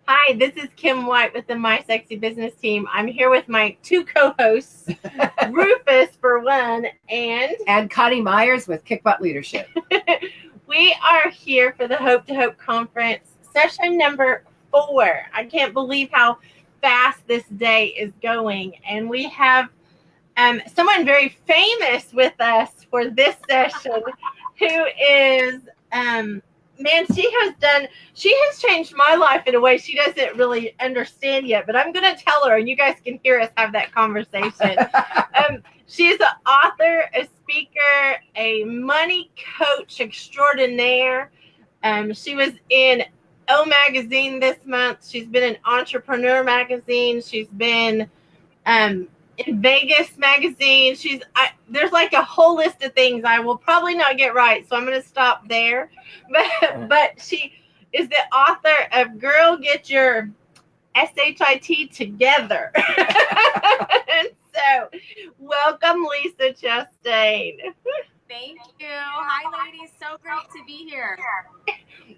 Hi, this is Kim White with the My Sexy Business Team. I'm here with my two co-hosts, Rufus for one, and Coni Meyers with Kick Butt Leadership. We are here for the Hope to Hope Conference, session number 4. I can't believe how fast this day is going, and we have someone very famous with us for this session, who is man, she has changed my life in a way she doesn't really understand yet, but I'm going to tell her and you guys can hear us have that conversation. She's an author, a speaker, a money coach extraordinaire. She was in O Magazine this month. She's been in Entrepreneur Magazine. She's been in Vegas Magazine. There's like a whole list of things I will probably not get right, so I'm going to stop there. But she is the author of Girl Get Your SHIT Together. And so, welcome, Lisa Chastain. Thank you. Hi, ladies. So great to be here.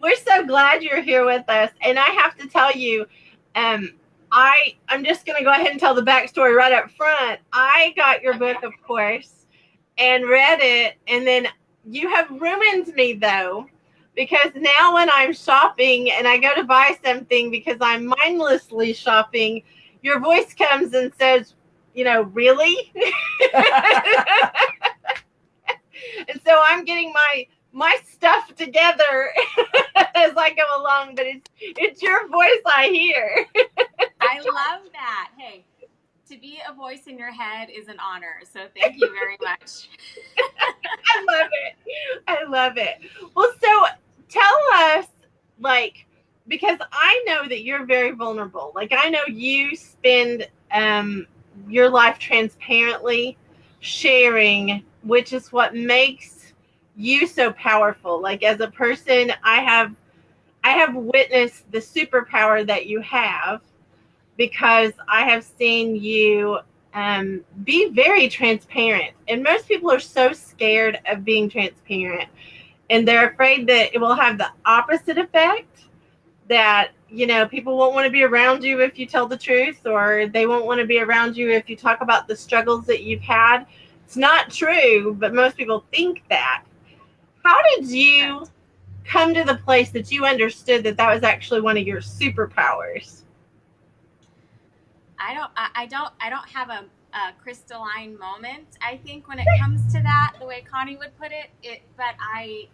We're so glad you're here with us. And I have to tell you, I'm just going to go ahead and tell the backstory right up front. I got your book, of course, and read it. And then you have ruined me, though, because now when I'm shopping and I go to buy something because I'm mindlessly shopping, your voice comes and says, really? And so I'm getting my stuff together as I go along, but it's your voice I hear. I love that. Hey, to be a voice in your head is an honor. So thank you very much. I love it. Well, so tell us, because I know that you're very vulnerable. I know you spend your life transparently sharing, which is what makes you so powerful. As a person, I have witnessed the superpower that you have because I have seen you be very transparent. And most people are so scared of being transparent, and they're afraid that it will have the opposite effect, that people won't want to be around you if you tell the truth, or they won't want to be around you if you talk about the struggles that you've had. It's not true, but most people think that. How did you come to the place that you understood that was actually one of your superpowers? I don't have a crystalline moment. I think when it comes to that, the way Connie would put but I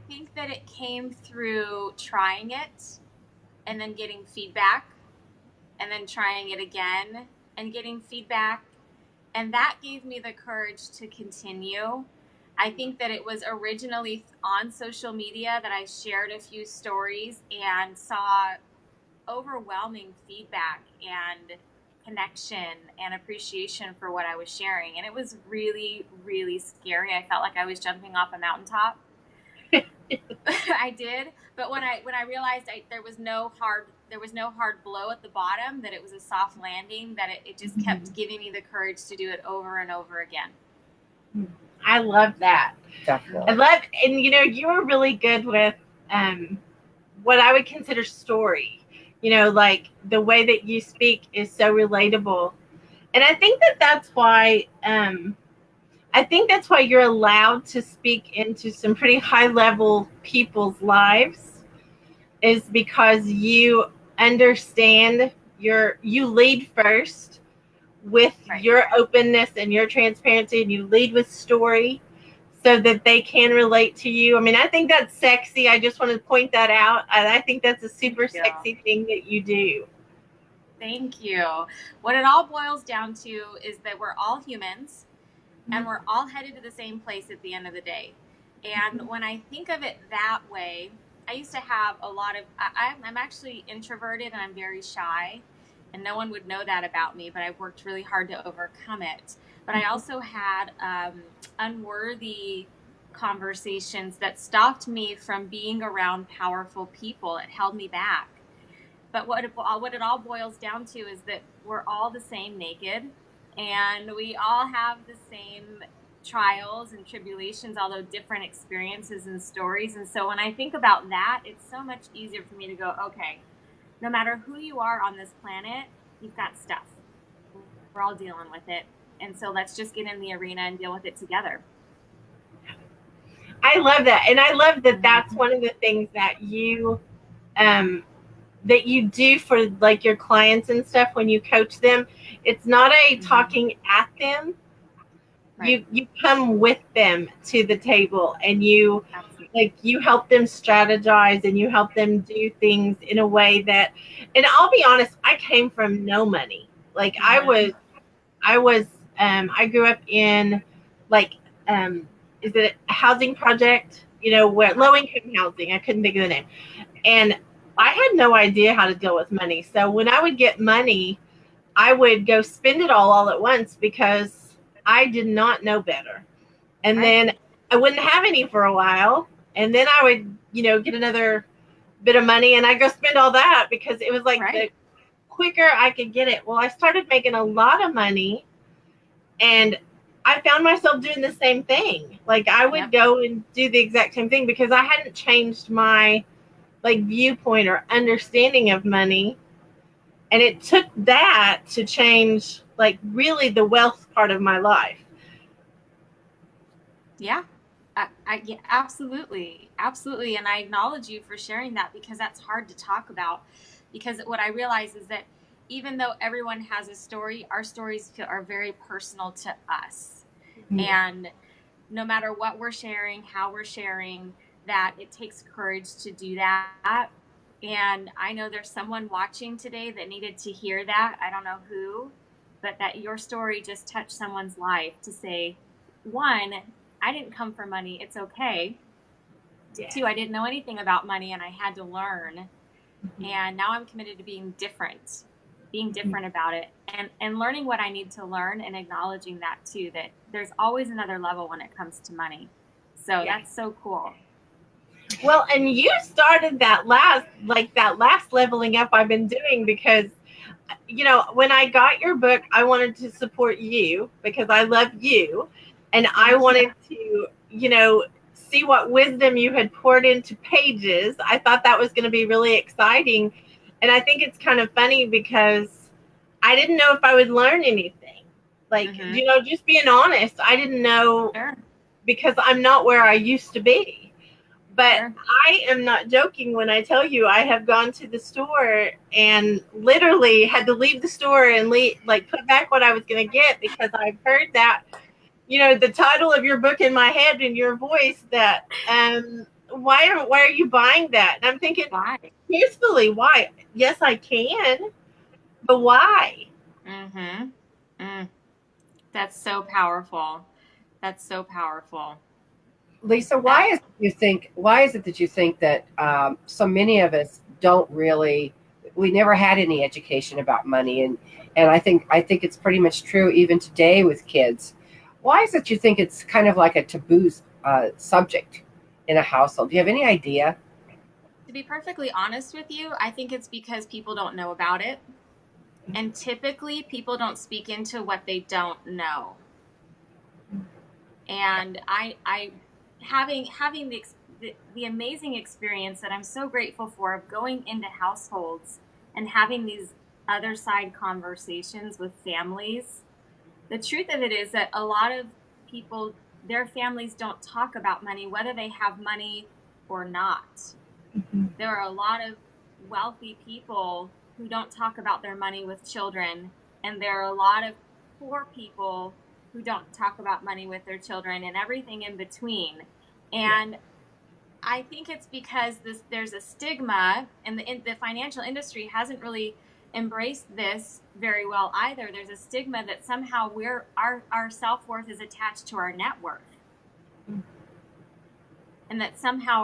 think that it came through trying it and then getting feedback and then trying it again and getting feedback. And that gave me the courage to continue. I think that it was originally on social media that I shared a few stories and saw overwhelming feedback and connection and appreciation for what I was sharing. And it was really, really scary. I felt like I was jumping off a mountaintop. I did. But when I realized there was no hard blow at the bottom, that it was a soft landing, that it just kept giving me the courage to do it over and over again. I love that. Definitely. And you were really good with what I would consider story. The way that you speak is so relatable. And I think that's why you're allowed to speak into some pretty high level people's lives, is because you understand you lead first with your openness and your transparency, and you lead with story so that they can relate to you. I mean, I think that's sexy. I just want to point that out. I think that's a super sexy thing that you do. Thank you. What it all boils down to is that we're all humans, and we're all headed to the same place at the end of the day. And when I think of it that way, I used to have I'm actually introverted and I'm very shy, and no one would know that about me, but I've worked really hard to overcome it. But I also had unworthy conversations that stopped me from being around powerful people. It held me back. But what it all boils down to is that we're all the same naked, and we all have the same trials and tribulations, although different experiences and stories. And so when I think about that, it's so much easier for me to go, okay, no matter who you are on this planet, you've got stuff. We're all dealing with it. And so let's just get in the arena and deal with it together. I love that. And I love that that's one of the things that you do for like your clients and stuff when you coach them. It's not a talking at them. Right. You come with them to the table, and you help them strategize, and you help them do things in a way that, and I'll be honest, I came from no money. Like I grew up in is it a housing project, where low income housing, I couldn't think of the name. And I had no idea how to deal with money. So when I would get money, I would go spend it all at once because I did not know better. And then I wouldn't have any for a while. And then I would, get another bit of money and I go spend all that because it was like the quicker I could get it. Well, I started making a lot of money and I found myself doing the same thing. Like I would go and do the exact same thing because I hadn't changed my viewpoint or understanding of money. And it took that to change really the wealth part of my life. Yeah, yeah, absolutely. Absolutely. And I acknowledge you for sharing that because that's hard to talk about. Because what I realize is that even though everyone has a story, our stories are very personal to us. Mm-hmm. And no matter what we're sharing, how we're sharing, that it takes courage to do that. And I know there's someone watching today that needed to hear that. I don't know who, but that your story just touched someone's life to say, one, I didn't come for money. It's okay. Yeah. Two, I didn't know anything about money and I had to learn. Mm-hmm. And now I'm committed to being different about it and learning what I need to learn and acknowledging that too, that there's always another level when it comes to money. So that's so cool. Well, and you started that last leveling up I've been doing because, when I got your book, I wanted to support you because I love you. And I wanted to, see what wisdom you had poured into pages. I thought that was going to be really exciting. And I think it's kind of funny because I didn't know if I would learn anything. Just being honest, I didn't know because I'm not where I used to be. But I am not joking when I tell you I have gone to the store and literally had to leave the store and put back what I was going to get because I've heard that, the title of your book in my head and your voice that, why are you buying that? And I'm thinking, why? Truthfully, why? Yes, I can, but why? Mm-hmm. That's so powerful. That's so powerful. Lisa, why is it that you think that so many of us don't really, we never had any education about money, and I think it's pretty much true even today with kids. Why is it you think it's kind of like a taboo subject in a household? Do you have any idea? To be perfectly honest with you, I think it's because people don't know about it, and typically people don't speak into what they don't know. And I having the amazing experience that I'm so grateful for of going into households and having these other side conversations with families. The truth of it is that a lot of people, their families don't talk about money, whether they have money or not. Mm-hmm. There are a lot of wealthy people who don't talk about their money with children, and there are a lot of poor people who don't talk about money with their children and everything in between. And I think it's because there's a stigma, and the financial industry hasn't really embraced this very well either. There's a stigma that somehow our self-worth is attached to our net worth. And that somehow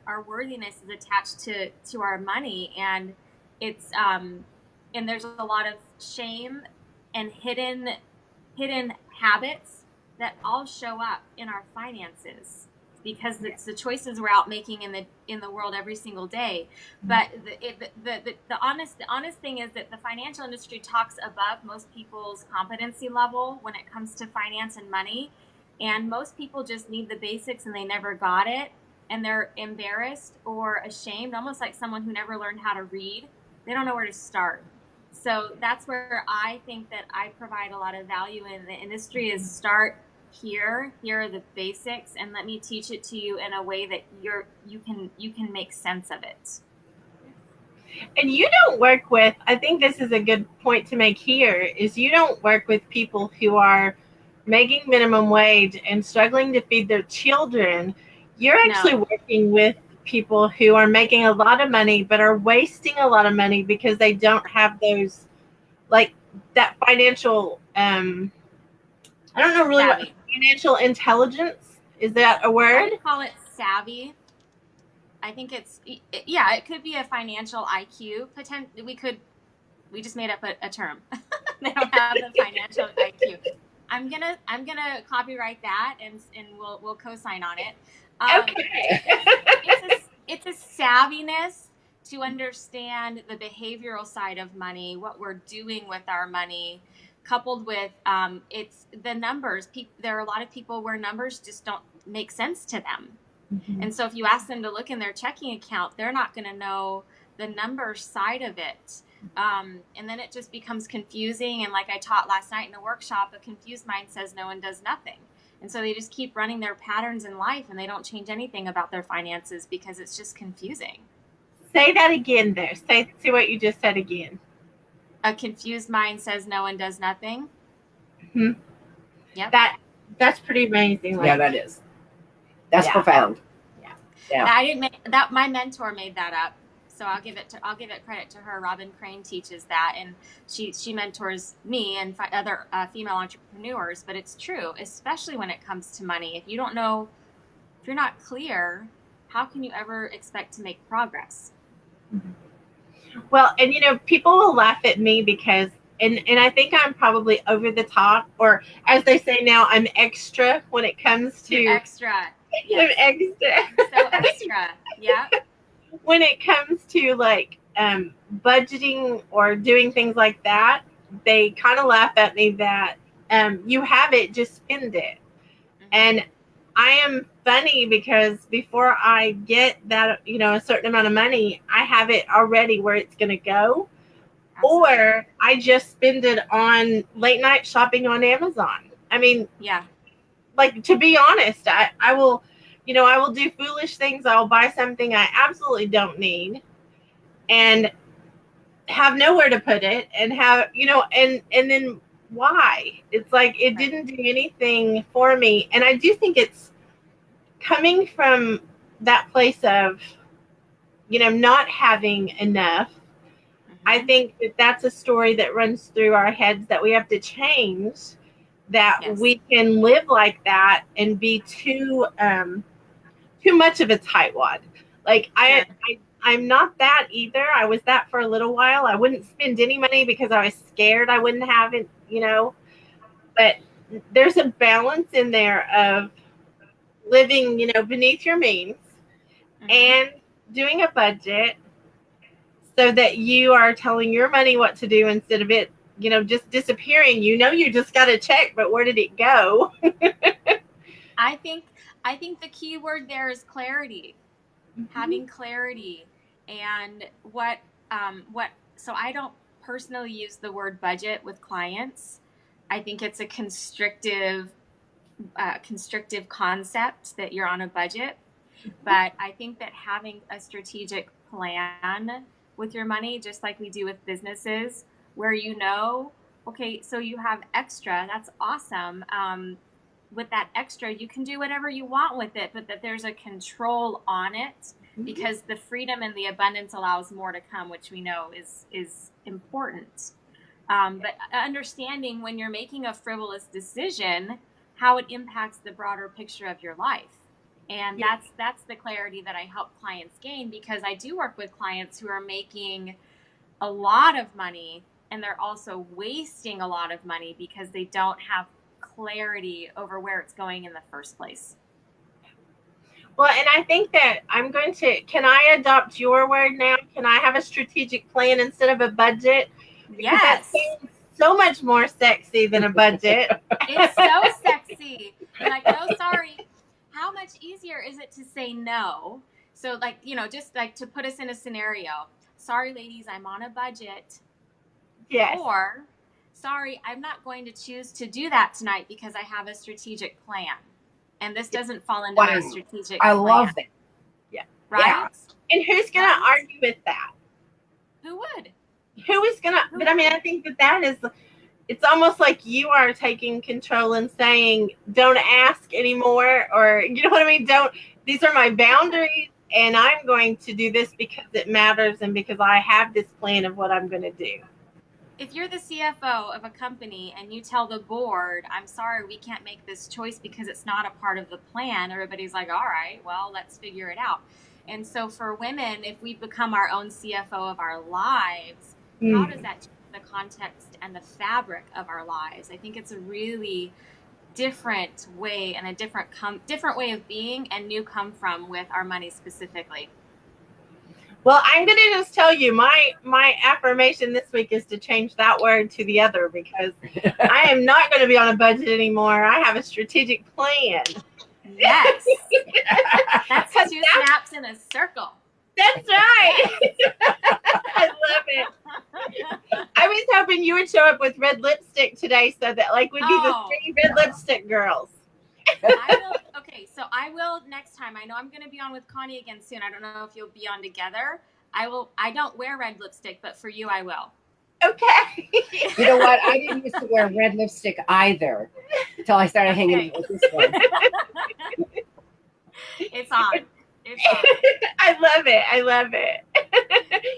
our worthiness is attached to our money. And it's and there's a lot of shame and hidden habits that all show up in our finances because it's the choices we're out making in the world every single day. But the honest thing is that the financial industry talks above most people's competency level when it comes to finance and money. And most people just need the basics and they never got it. And they're embarrassed or ashamed, almost like someone who never learned how to read. they don't know where to start. So that's where I think that I provide a lot of value in the industry is start here are the basics, and let me teach it to you in a way that you can make sense of it. And you don't work with, I think this is a good point to make here, is you don't work with people who are making minimum wage and struggling to feed their children. You're actually working with people who are making a lot of money but are wasting a lot of money because they don't have those, like, that financial, I don't know really savvy. what financial intelligence, is that a word? I would call it savvy. I think it could be a financial IQ. We just made up a term. They don't have the financial IQ. I'm gonna copyright that and we'll co-sign on it. Okay. It's a savviness to understand the behavioral side of money, what we're doing with our money, coupled with it's the numbers. There are a lot of people where numbers just don't make sense to them. Mm-hmm. And so if you ask them to look in their checking account, they're not going to know the number side of it. And then it just becomes confusing. And like I taught last night in a workshop, a confused mind says no one does nothing. And so they just keep running their patterns in life and they don't change anything about their finances because it's just confusing. Say that again there. Say what you just said again. A confused mind says no one does nothing. Mm-hmm. Yep. That's pretty amazing. Yeah, that is. That's profound. Yeah. I didn't make that. My mentor made that up, so I'll give it credit to her. Robin Crane teaches that, and she mentors me and other female entrepreneurs. But it's true, especially when it comes to money. If you don't know, if you're not clear, how can you ever expect to make progress? Well, and people will laugh at me because, and I think I'm probably over the top, or as they say now, I'm extra when it comes to extra. Yes. I'm extra. So extra. Yeah. When it comes to like budgeting or doing things like that, they kind of laugh at me that you have it, just spend it. Mm-hmm. And I am funny because before I get that, a certain amount of money, I have it already where it's going to go. Absolutely. Or I just spend it on late night shopping on Amazon. I mean, yeah. Like, to be honest, I will, I will do foolish things. I'll buy something I absolutely don't need and have nowhere to put it and have, and then why? It's like, it didn't do anything for me. And I do think it's coming from that place of, not having enough. Mm-hmm. I think that's a story that runs through our heads that we have to change. That yes. We can live like that and be too much of a tightwad. Like sure. I'm not that either. I was that for a little while. I wouldn't spend any money because I was scared I wouldn't have it, But there's a balance in there of living, beneath your means mm-hmm. and doing a budget so that you are telling your money what to do instead of it just disappearing. You just got to check, but where did it go? I think the key word there is clarity. Mm-hmm. Having clarity. And so I don't personally use the word budget with clients. I think it's a constrictive concept that you're on a budget. Mm-hmm. But I think that having a strategic plan with your money, just like we do with businesses, where okay, so you have extra, that's awesome. With that extra, you can do whatever you want with it, but that there's a control on it mm-hmm. because the freedom and the abundance allows more to come, which we know is important. But understanding when you're making a frivolous decision, how it impacts the broader picture of your life. And yeah. that's the clarity that I help clients gain, because I do work with clients who are making a lot of money and they're also wasting a lot of money because they don't have clarity over where it's going in the first place. Well, and I think that can I adopt your word now? Can I have a strategic plan instead of a budget? Because yes. That seems so much more sexy than a budget. It's so sexy. You're like, no, sorry. How much easier is it to say no? So just like to put us in a scenario. sorry, ladies, I'm on a budget. Yes. Or, sorry, I'm not going to choose to do that tonight because I have a strategic plan. And this doesn't fall into my strategic plan. I love that. Yeah. Right? Yeah. And who's going to argue with that? Who would? Who is going to? But I mean, I think that is, it's almost like you are taking control and saying, don't ask anymore, or, you know what I mean? These are my boundaries, and I'm going to do this because it matters and because I have this plan of what I'm going to do. If you're the CFO of a company and you tell the board, I'm sorry, we can't make this choice because it's not a part of the plan, everybody's like, all right, well, let's figure it out. And so for women, if we become our own CFO of our lives, how does that change the context and the fabric of our lives? I think it's a really different way and a different way of being and new come from with our money specifically. Well, I'm going to just tell you, my affirmation this week is to change that word to the other, because I am not going to be on a budget anymore. I have a strategic plan. Yes. That's 2 snaps in a circle. That's right. I love it. I was hoping you would show up with red lipstick today so that like we'd be the 3 red lipstick girls. Okay, so I will next time. I know I'm going to be on with Connie again soon. I don't know if you'll be on together. I don't wear red lipstick, but for you, I will. Okay. You know what? I didn't used to wear red lipstick either until I started hanging out with this one. It's on. I love it. I love it.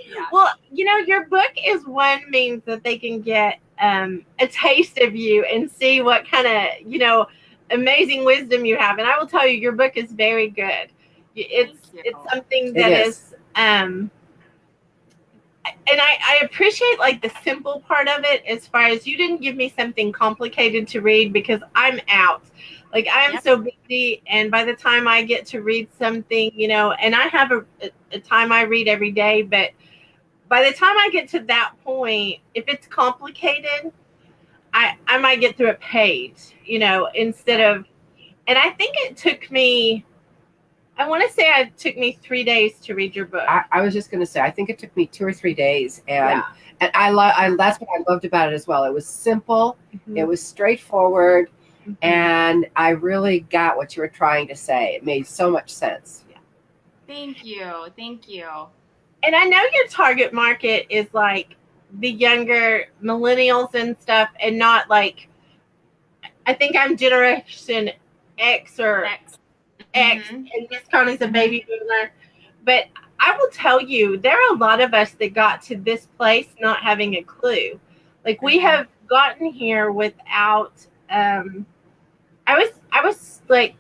Yeah. Well, you know, your book is one means that they can get a taste of you and see what kind of, you know, amazing wisdom you have. And I will tell you, your book is very good. It's something that is and I appreciate like the simple part of it, as far as you didn't give me something complicated to read, because I'm out. Like I'm so busy, and by the time I get to read something, you know, and I have a time I read every day, but by the time I get to that point, if it's complicated, I might get through a page, you know, instead of, and I think it took me, I want to say it took me 3 days to read your book. I was just going to say, I think it took me 2 or 3 days, and and that's what I loved about it as well. It was simple, it was straightforward, and I really got what you were trying to say. It made so much sense. Yeah. Thank you. And I know your target market is like the younger millennials and stuff, and not like, I think I'm Generation X or X, and Miss Connie's a baby boomer. But I will tell you, there are a lot of us that got to this place not having a clue. Like we have gotten here without. I was like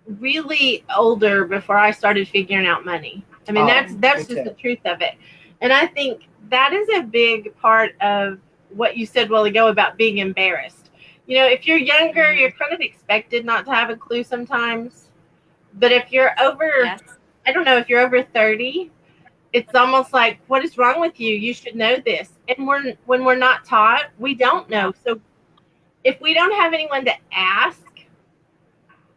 really older before I started figuring out money. I mean, that's just the truth of it. And I think that is a big part of what you said a while ago about being embarrassed. You know, if you're younger, you're kind of expected not to have a clue sometimes. But if you're over, I don't know, if you're over 30, it's almost like, what is wrong with you? You should know this. And when we're not taught, we don't know. So if we don't have anyone to ask,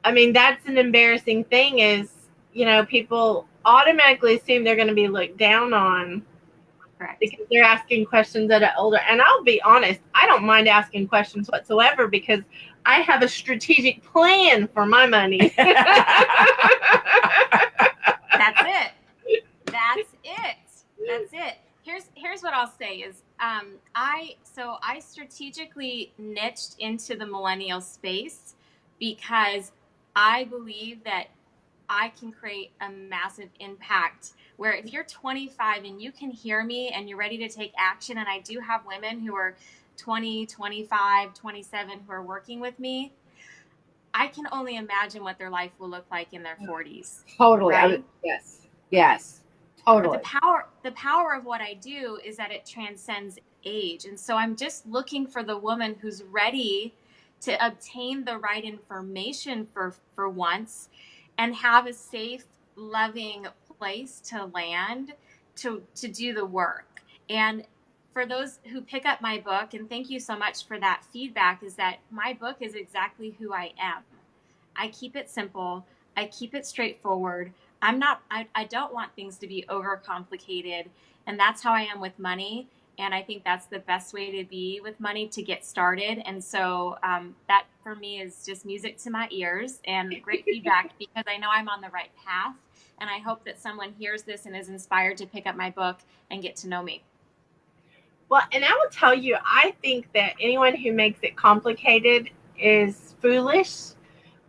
I mean, that's an embarrassing thing, is, you know, people automatically assume they're going to be looked down on. Correct. Because they're asking questions that are older. And I'll be honest, I don't mind asking questions whatsoever, because I have a strategic plan for my money. That's it. Here's what I'll say is I strategically niched into the millennial space because I believe that I can create a massive impact, where if you're 25 and you can hear me and you're ready to take action, and I do have women who are 20, 25, 27 who are working with me, I can only imagine what their life will look like in their 40s. Totally. Right? Yes. Totally. But the power of what I do is that it transcends age. And so I'm just looking for the woman who's ready to obtain the right information for once, and have a safe, loving place to land to do the work. And for those who pick up my book, and thank you so much for that feedback, is that my book is exactly who I am. I keep it simple. I keep it straightforward. I don't want things to be overcomplicated. And that's how I am with money. And I think that's the best way to be with money to get started. And so that for me is just music to my ears and great feedback because I know I'm on the right path. And I hope that someone hears this and is inspired to pick up my book and get to know me. Well, and I will tell you, I think that anyone who makes it complicated is foolish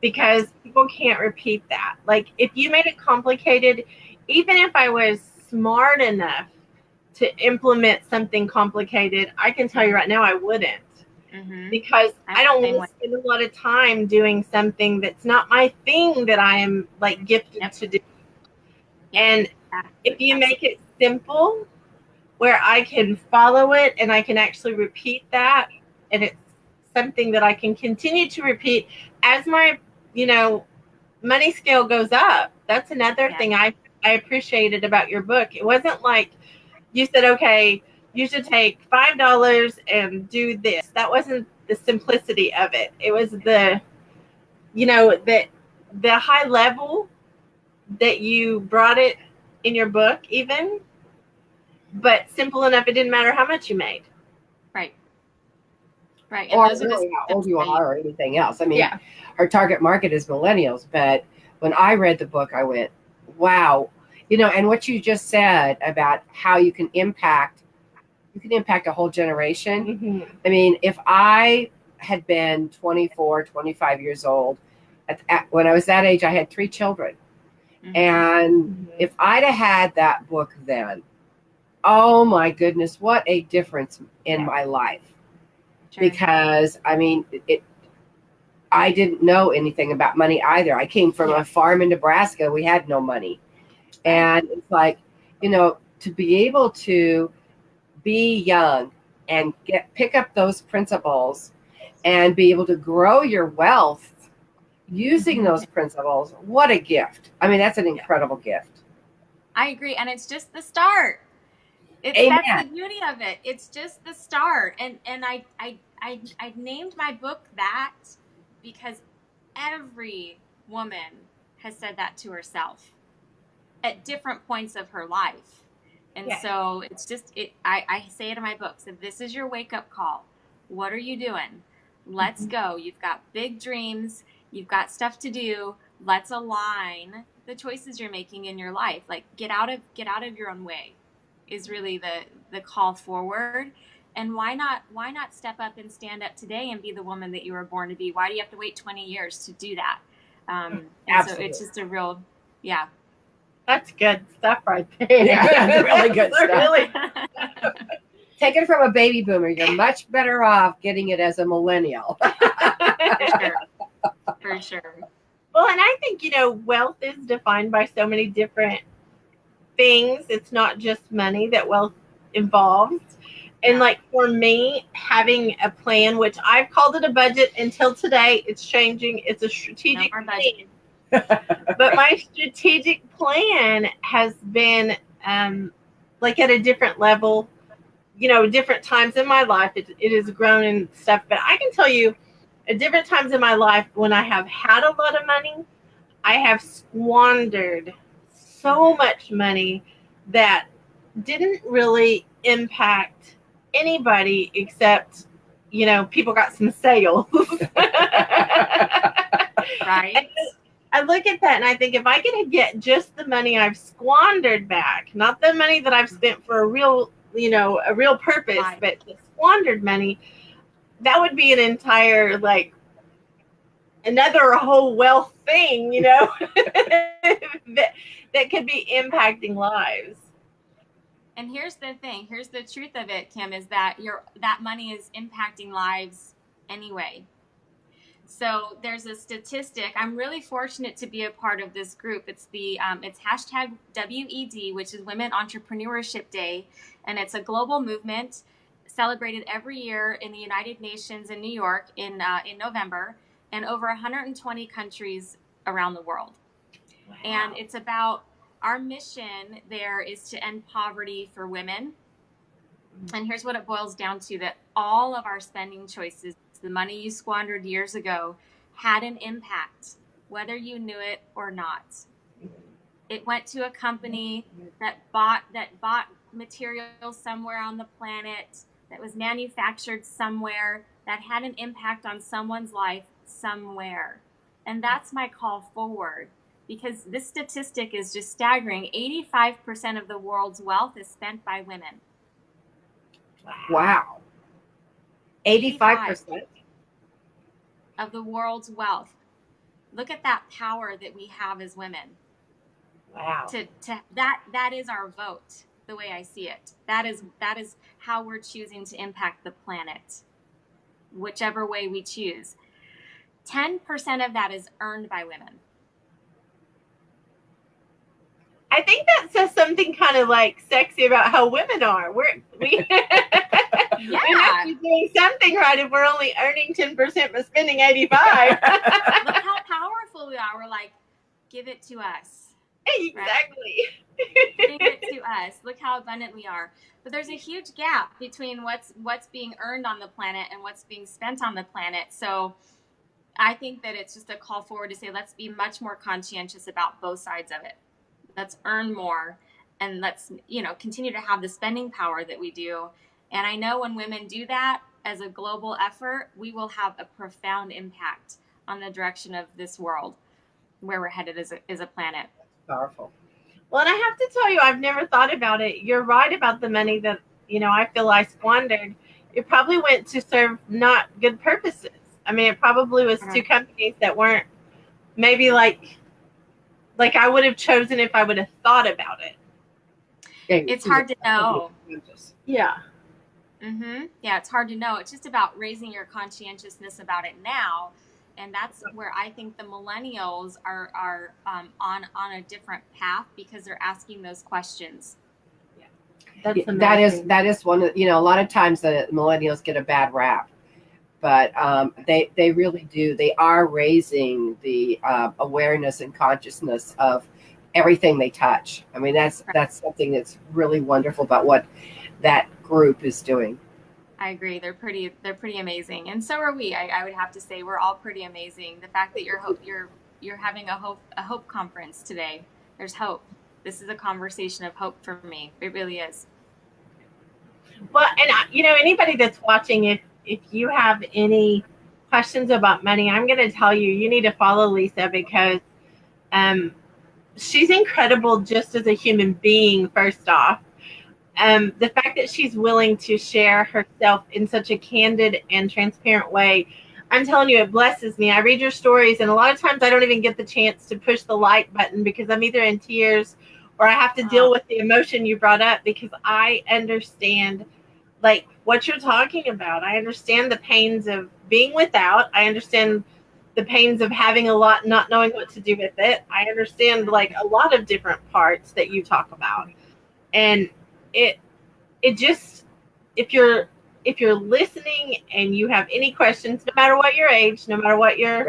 because people can't repeat that. Like, if you made it complicated, even if I was smart enough to implement something complicated, I can tell you right now I wouldn't. Because I don't want to spend a lot of time doing something that's not my thing that I am like gifted to do. And if you make it simple, where I can follow it and I can actually repeat that, and it's something that I can continue to repeat as my, money scale goes up. That's another thing I appreciated about your book. It wasn't like you said, okay, you should take $5 and do this. That wasn't the simplicity of it. It was the high level that you brought it in your book even, but simple enough it didn't matter how much you made. Right. And or those really how old you are or anything else. I mean, Yeah. Our target market is millennials, but when I read the book, I went, wow. And what you just said about how you can impact a whole generation. Mm-hmm. I mean, if I had been 24, 25 years old, when I was that age, I had 3 children. Mm-hmm. And if I'd have had that book then, oh my goodness, what a difference in my life. Sure. Because, I mean, I didn't know anything about money either. I came from a farm in Nebraska. We had no money. And it's like, to be able to be young and pick up those principles and be able to grow your wealth using those principles, what a gift. I mean, that's an incredible gift. I agree. And it's just the start. Amen. That's the beauty of it. It's just the start. And I named my book that because every woman has said that to herself at different points of her life. And so it's just, I say it in my book. So this is your wake up call. What are you doing? Let's go. You've got big dreams. You've got stuff to do. Let's align the choices you're making in your life. Like get out of your own way is really the call forward. And why not step up and stand up today and be the woman that you were born to be? Why do you have to wait 20 years to do that? Absolutely. So it's just a real, That's good stuff right there. Yeah, that's really good stuff. Really. Take it from a baby boomer. You're much better off getting it as a millennial. For sure. Well, and I think, wealth is defined by so many different things. It's not just money that wealth involves. And like for me, having a plan, which I've called it a budget until today, it's changing. It's a strategic plan. But my strategic plan has been like at a different level, different times in my life. It has grown and stuff. But I can tell you at different times in my life when I have had a lot of money, I have squandered so much money that didn't really impact anybody except, people got some sales. Right. I look at that and I think if I could get just the money I've squandered back, not the money that I've spent for a real purpose, but the squandered money, that would be an entire, like, another whole wealth thing, that could be impacting lives. And here's the thing. Here's the truth of it, Kim, is that that money is impacting lives anyway. So there's a statistic. I'm really fortunate to be a part of this group. It's it's hashtag WED, which is Women Entrepreneurship Day, and it's a global movement celebrated every year in the United Nations in New York in November, and over 120 countries around the world. Wow. And it's about our mission there is to end poverty for women. And here's what it boils down to: that all of our spending choices, the money you squandered years ago, had an impact, whether you knew it or not. It went to a company that bought material somewhere on the planet, that was manufactured somewhere, that had an impact on someone's life somewhere. And that's my call forward, because this statistic is just staggering. 85% of the world's wealth is spent by women. Wow. 85% of the world's wealth. Look at that power that we have as women. Wow. That is our vote, the way I see it. That is how we're choosing to impact the planet, whichever way we choose. 10% of that is earned by women. I think that says something kind of like sexy about how women are. We must be doing something right if we're only earning 10% but spending 85. Look how powerful we are. We're like, give it to us. Exactly. Right? Give it to us. Look how abundant we are. But there's a huge gap between what's being earned on the planet and what's being spent on the planet. So I think that it's just a call forward to say, let's be much more conscientious about both sides of it. Let's earn more, and let's, continue to have the spending power that we do. And I know when women do that as a global effort, we will have a profound impact on the direction of this world, where we're headed as a planet. Powerful. Well, and I have to tell you, I've never thought about it. You're right about the money that, I feel I squandered. It probably went to serve not good purposes. I mean, it probably was to companies that weren't maybe like I would have chosen if I would have thought about it. It's hard to know. Yeah. Yeah, it's hard to know. It's just about raising your conscientiousness about it now. And that's where I think the millennials are on a different path, because they're asking those questions. Yeah. That is one of, a lot of times the millennials get a bad rap. But they really do. They are raising the awareness and consciousness of everything they touch. I mean, that's something that's really wonderful about what that group is doing. I agree. They're pretty amazing, and so are we. I would have to say we're all pretty amazing. The fact that you're having a hope conference today. There's hope. This is a conversation of hope for me. It really is. Well, and anybody that's watching, if you have any questions about money, I'm going to tell you need to follow Lisa, because she's incredible just as a human being, first off. The fact that she's willing to share herself in such a candid and transparent way, I'm telling you, it blesses me. I read your stories, and a lot of times I don't even get the chance to push the like button because I'm either in tears or I have to deal with the emotion you brought up, because I understand what you're talking about. I understand the pains of being without. I understand the pains of having a lot, not knowing what to do with it. I understand a lot of different parts that you talk about. And it just, if you're listening and you have any questions, no matter what your age, no matter what your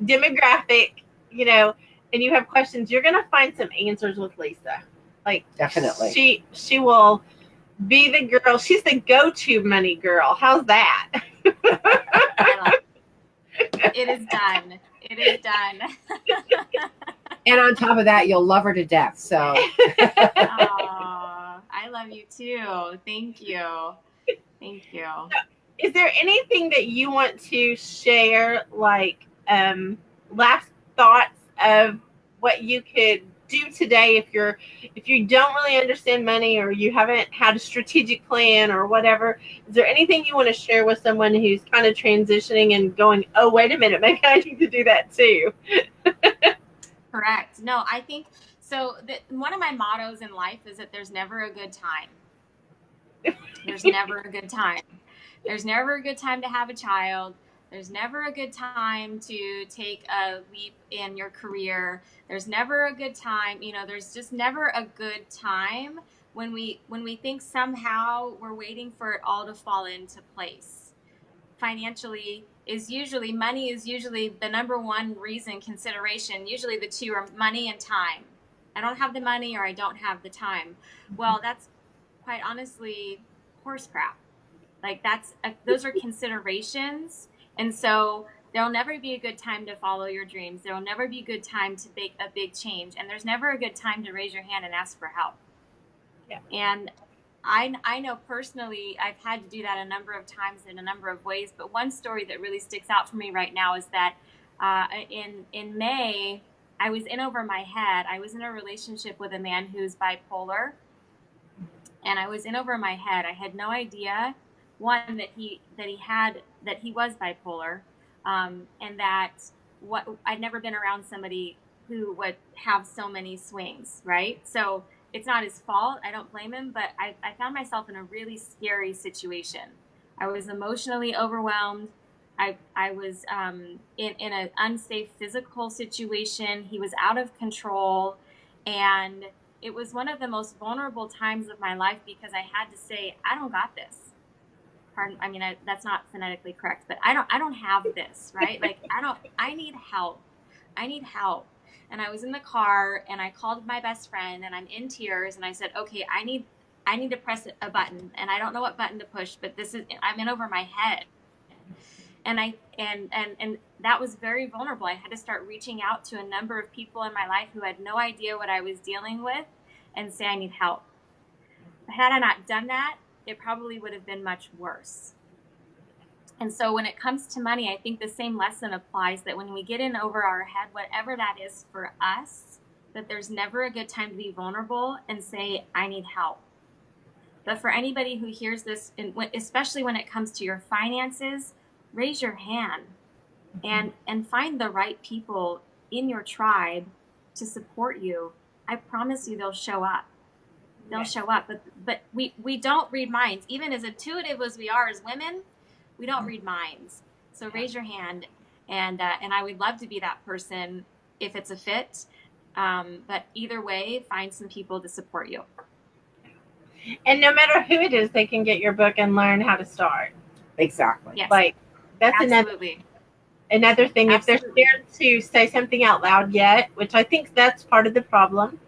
demographic, and you have questions, you're going to find some answers with Lisa. Definitely. She will be the girl. She's the go-to money girl. How's that? It is done. It is done. And on top of that, you'll love her to death. So. I love you too. Thank you. Thank you. Is there anything that you want to share, last thoughts of what you could do today if you don't really understand money, or you haven't had a strategic plan or whatever? Is there anything you want to share with someone who's kind of transitioning and going, oh, wait a minute, maybe I need to do that too? Correct. No, I think so. One of my mottos in life is that there's never a good time. There's never a good time. There's never a good time to have a child. There's never a good time to take a leap in your career. There's never a good time. There's just never a good time when we think somehow we're waiting for it all to fall into place. Financially money is usually the number one consideration. Usually the two are money and time. I don't have the money, or I don't have the time. Well, that's quite honestly horse crap. Those are considerations. And so there'll never be a good time to follow your dreams. There will never be a good time to make a big change. And there's never a good time to raise your hand and ask for help. Yeah. And I know personally I've had to do that a number of times in a number of ways, but one story that really sticks out for me right now is that in May I was in over my head. I was in a relationship with a man who's bipolar, and I was in over my head. I had no idea, one, that he was bipolar, and that what I'd never been around somebody who would have so many swings, right? So it's not his fault. I don't blame him, but I found myself in a really scary situation. I was emotionally overwhelmed. I was in an unsafe physical situation. He was out of control, and it was one of the most vulnerable times of my life because I had to say, I don't got this. Pardon, I mean, that's not phonetically correct, but I don't have this, right? Like, I need help. I need help. And I was in the car and I called my best friend and I'm in tears and I said, okay, I need to press a button and I don't know what button to push, but I'm in over my head. And and that was very vulnerable. I had to start reaching out to a number of people in my life who had no idea what I was dealing with and say, I need help. Had I not done that, it probably would have been much worse. And so when it comes to money, I think the same lesson applies, that when we get in over our head, whatever that is for us, that there's never a good time to be vulnerable and say, I need help. But for anybody who hears this, and especially when it comes to your finances, raise your hand and find the right people in your tribe to support you. I promise you they'll show up. They'll show up. But we don't read minds. Even as intuitive as we are as women, we don't read minds. So raise your hand, and I would love to be that person if it's a fit. But either way, find some people to support you. And no matter who it is, they can get your book and learn how to start. Exactly. Yes. Like, that's Absolutely. another thing. Absolutely. If they're scared to say something out loud yet, which I think that's part of the problem,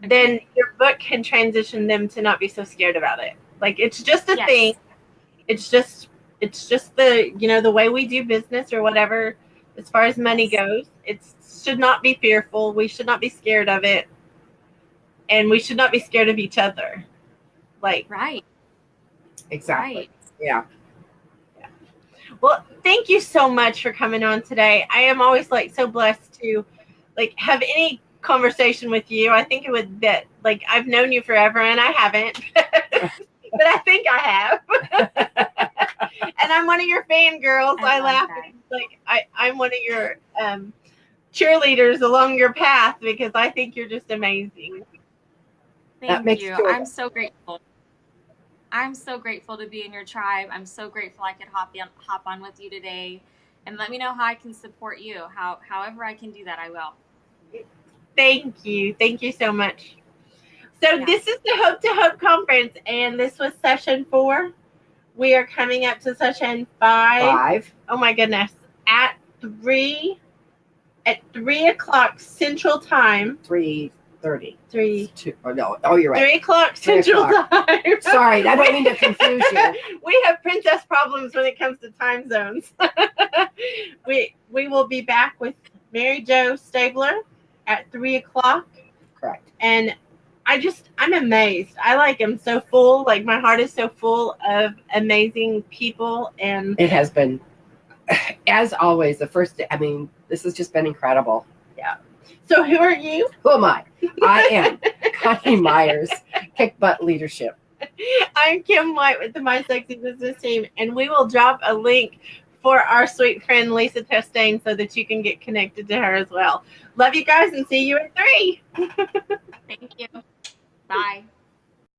then your book can transition them to not be so scared about it. Like, it's just a thing. It's just the, the way we do business or whatever, as far as money goes. It should not be fearful. We should not be scared of it. And we should not be scared of each other. Like, right. Exactly. Right. Yeah. Well, thank you so much for coming on today. I am always so blessed to have any conversation with you. I think it would that I've known you forever and I haven't, but I think I have. And I'm one of your fangirls. I laugh. I'm one of your cheerleaders along your path because I think you're just amazing. Thank you. I'm so grateful. I'm so grateful to be in your tribe. I'm so grateful I could hop on with you today, and let me know how I can support you. However I can do that, I will. Thank you. Thank you so much. So This is the Hope to Hope conference, and this was session 4. We are coming up to session 5. Oh my goodness! At 3 o'clock Central Time. 3:30. 3. Oh no! Oh, you're right. 3 o'clock Central Time. Sorry, I don't mean to confuse you. We have princess problems when it comes to time zones. We will be back with Mary Jo Stabler at 3 o'clock. Correct. And I'm amazed. I am so full. My heart is so full of amazing people, and it has been, as always, the first day. I mean, this has just been incredible. Yeah. So who are you? Who am I? I am Coni Meyers, Kick Butt Leadership. I'm Kim White with the My Sexy Business Team, and we will drop a link for our sweet friend Lisa Chastain so that you can get connected to her as well. Love you guys and see you at 3. Thank you. Bye.